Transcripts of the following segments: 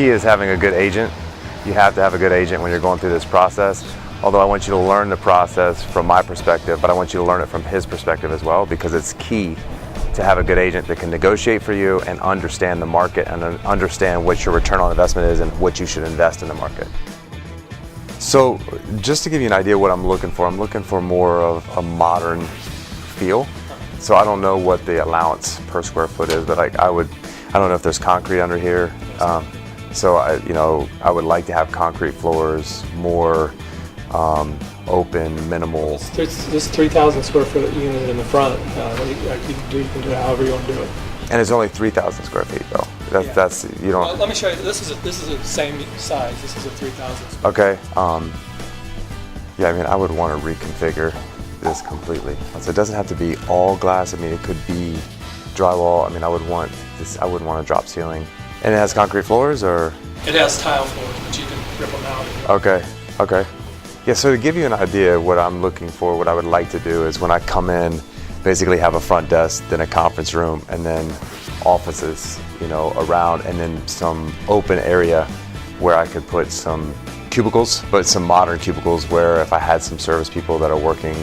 key is having a good agent. You have to have a good agent when you're going through this process. Although I want you to learn the process from my perspective, but I want you to learn it from his perspective as well, because it's key to have a good agent that can negotiate for you and understand the market and understand what your return on investment is and what you should invest in the market. So just to give you an idea what I'm looking for more of a modern feel. So I don't know what the allowance per square foot is, but I don't know if there's concrete under here. So I would like to have concrete floors, more open, minimal. This 3,000 square foot unit in the front, you can do it however you want to do it. And it's only 3,000 square feet though. That's you don't. Let me show you. This is the same size. This is a 3,000. Okay. Yeah, I mean, I would want to reconfigure this completely. So it doesn't have to be all glass. I mean, it could be drywall. I mean, I wouldn't want a drop ceiling. And it has concrete floors, or? It has tile floors, but you can rip them out. Okay. Okay. Yeah. So to give you an idea, what I'm looking for, what I would like to do is when I come in, basically have a front desk, then a conference room, and then offices, around, and then some open area where I could put some cubicles, but some modern cubicles where if I had some service people that are working,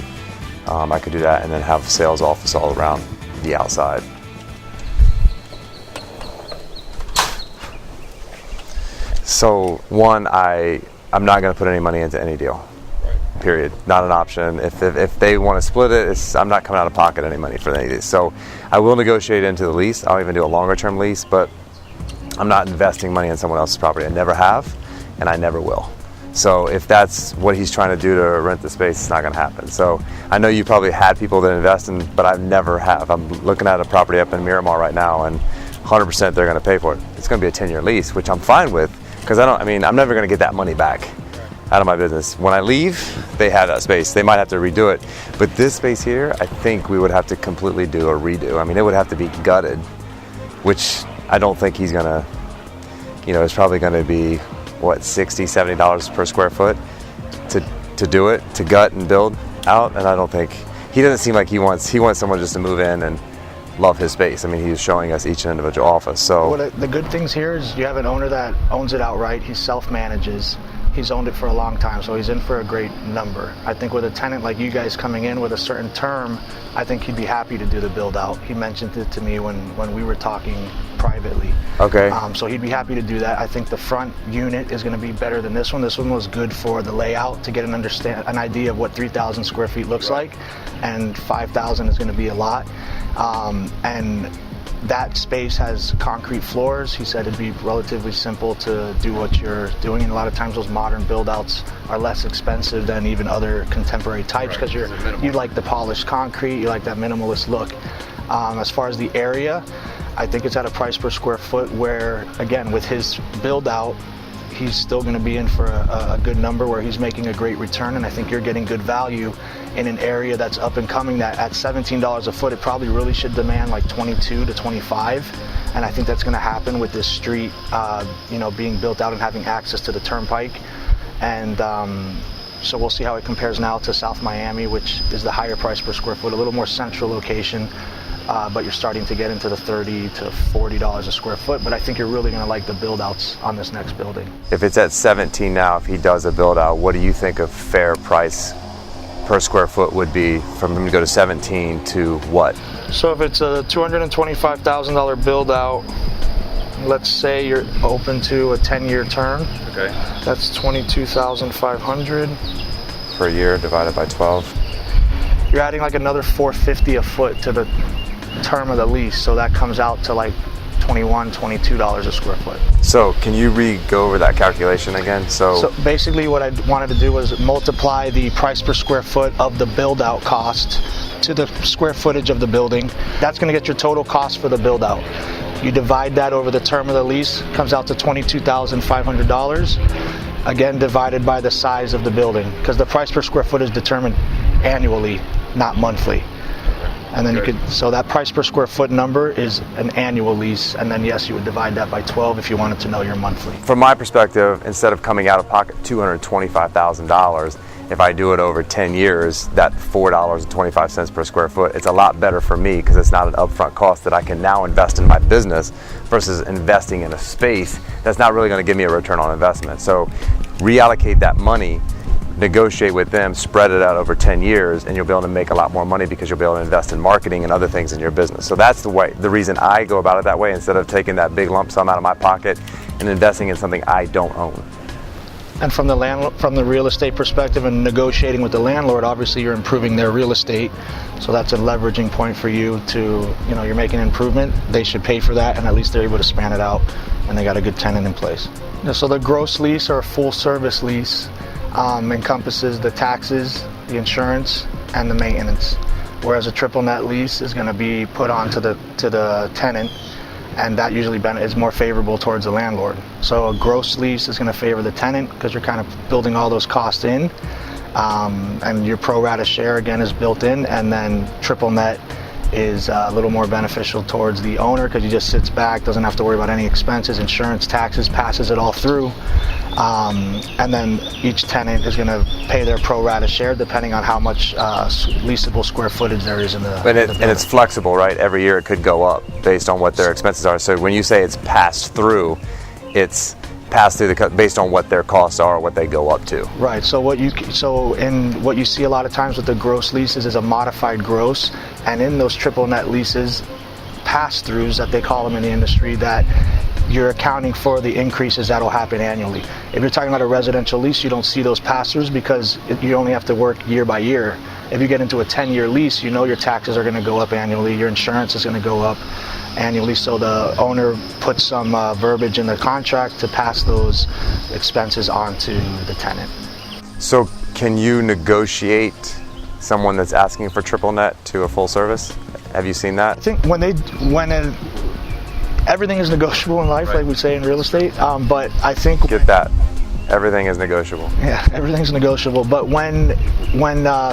I could do that, and then have a sales office all around the outside. So one, I'm not going to put any money into any deal. Period. Not an option. If they want to split it, I'm not coming out of pocket any money for any of these. So I will negotiate into the lease. I'll even do a longer term lease, but I'm not investing money in someone else's property. I never have, and I never will. So if that's what he's trying to do to rent the space, it's not going to happen. So I know you probably had people that invest in, but I've never have. I'm looking at a property up in Miramar right now, and 100% they're going to pay for it. It's going to be a 10-year lease, which I'm fine with, because I'm never going to get that money back out of my business. When I leave, they have that space. They might have to redo it. But this space here, I think we would have to completely do a redo. I mean, it would have to be gutted, which I don't think he's gonna, it's probably gonna be, what, $60, $70 per square foot to do it, to gut and build out. And I don't think, he doesn't seem like he wants someone just to move in and love his space. I mean, he's showing us each individual office. So well, the good things here is you have an owner that owns it outright. He self-manages. He's owned it for a long time, so he's in for a great number. I think with a tenant like you guys coming in with a certain term, I think he'd be happy to do the build out. He mentioned it to me when we were talking privately. Okay. So he'd be happy to do that. I think the front unit is going to be better than this one. This one was good for the layout, to get an idea of what 3,000 square feet looks like, and 5,000 is going to be a lot. And that space has concrete floors. He said it'd be relatively simple to do what you're doing, and a lot of times those modern build-outs are less expensive than even other contemporary types, because you like the polished concrete, you like that minimalist look. As far as the area, I think it's at a price per square foot where, again, with his build-out, he's still going to be in for a good number where he's making a great return, and I think you're getting good value in an area that's up and coming, that at $17 a foot, it probably really should demand like 22 to 25. And I think that's going to happen with this street, being built out and having access to the turnpike. And so we'll see how it compares now to South Miami, which is the higher price per square foot, a little more central location. But you're starting to get into the $30 to $40 a square foot. But I think you're really going to like the build outs on this next building. If it's at 17 now, if he does a build out, what do you think a fair price per square foot would be from him to go to 17 to what? So if it's a $225,000 build out, let's say you're open to a 10-year term. Okay. That's $22,500 per year divided by 12. You're adding like another $450 a foot to the term of the lease, so that comes out to like $21, $22 a square foot. So can you go over that calculation again? So basically what I wanted to do was multiply the price per square foot of the build out cost to the square footage of the building. That's going to get your total cost for the build out. You divide that over the term of the lease, comes out to $22,500, again divided by the size of the building, because the price per square foot is determined annually, not monthly. And then so that price per square foot number is an annual lease, and then yes, you would divide that by 12 if you wanted to know your monthly. From my perspective, instead of coming out of pocket $225,000, if I do it over 10 years, that $4.25 per square foot, it's a lot better for me because it's not an upfront cost that I can now invest in my business versus investing in a space that's not really going to give me a return on investment. So reallocate that money, negotiate with them, spread it out over 10 years, and you'll be able to make a lot more money because you'll be able to invest in marketing and other things in your business. So that's the reason I go about it that way, instead of taking that big lump sum out of my pocket and investing in something I don't own. And from the real estate perspective and negotiating with the landlord, obviously you're improving their real estate, so that's a leveraging point for you to, you're making an improvement. They should pay for that, and at least they're able to span it out, and they got a good tenant in place. So the gross lease or full service lease encompasses the taxes, the insurance, and the maintenance, whereas a triple net lease is going to be put on to the tenant, and that usually is more favorable towards the landlord. So a gross lease is going to favor the tenant because you're kind of building all those costs in, and your pro rata share again is built in, and then triple net is a little more beneficial towards the owner because he just sits back, doesn't have to worry about any expenses, insurance, taxes, passes it all through. And then each tenant is going to pay their pro rata share depending on how much leasable square footage there is in the And it's flexible, right? Every year it could go up based on what their expenses are. So when you say it's passed through, it's passed through based on what their costs are, what they go up to. Right. So what you see a lot of times with the gross leases is a modified gross, and in those triple net leases, pass-throughs that they call them in the industry, that you're accounting for the increases that'll happen annually. If you're talking about a residential lease, you don't see those pass-throughs because you only have to work year by year. If you get into a 10-year lease, your taxes are going to go up annually, your insurance is going to go up annually, so the owner puts some verbiage in the contract to pass those expenses on to the tenant. So can you negotiate someone that's asking for triple net to a full service? Have you seen that? I think everything is negotiable in life, right, like we say in real estate, but I think... Get that. Everything is negotiable. Yeah, everything's negotiable. But when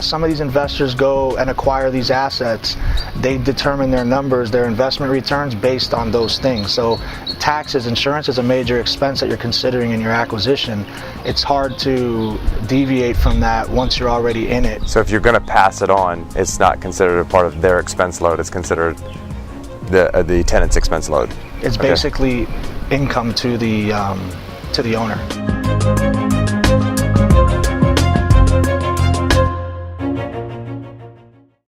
some of these investors go and acquire these assets, they determine their numbers, their investment returns based on those things. So taxes, insurance is a major expense that you're considering in your acquisition. It's hard to deviate from that once you're already in it. So if you're going to pass it on, it's not considered a part of their expense load. It's considered the tenant's expense load. It's basically income to the owner.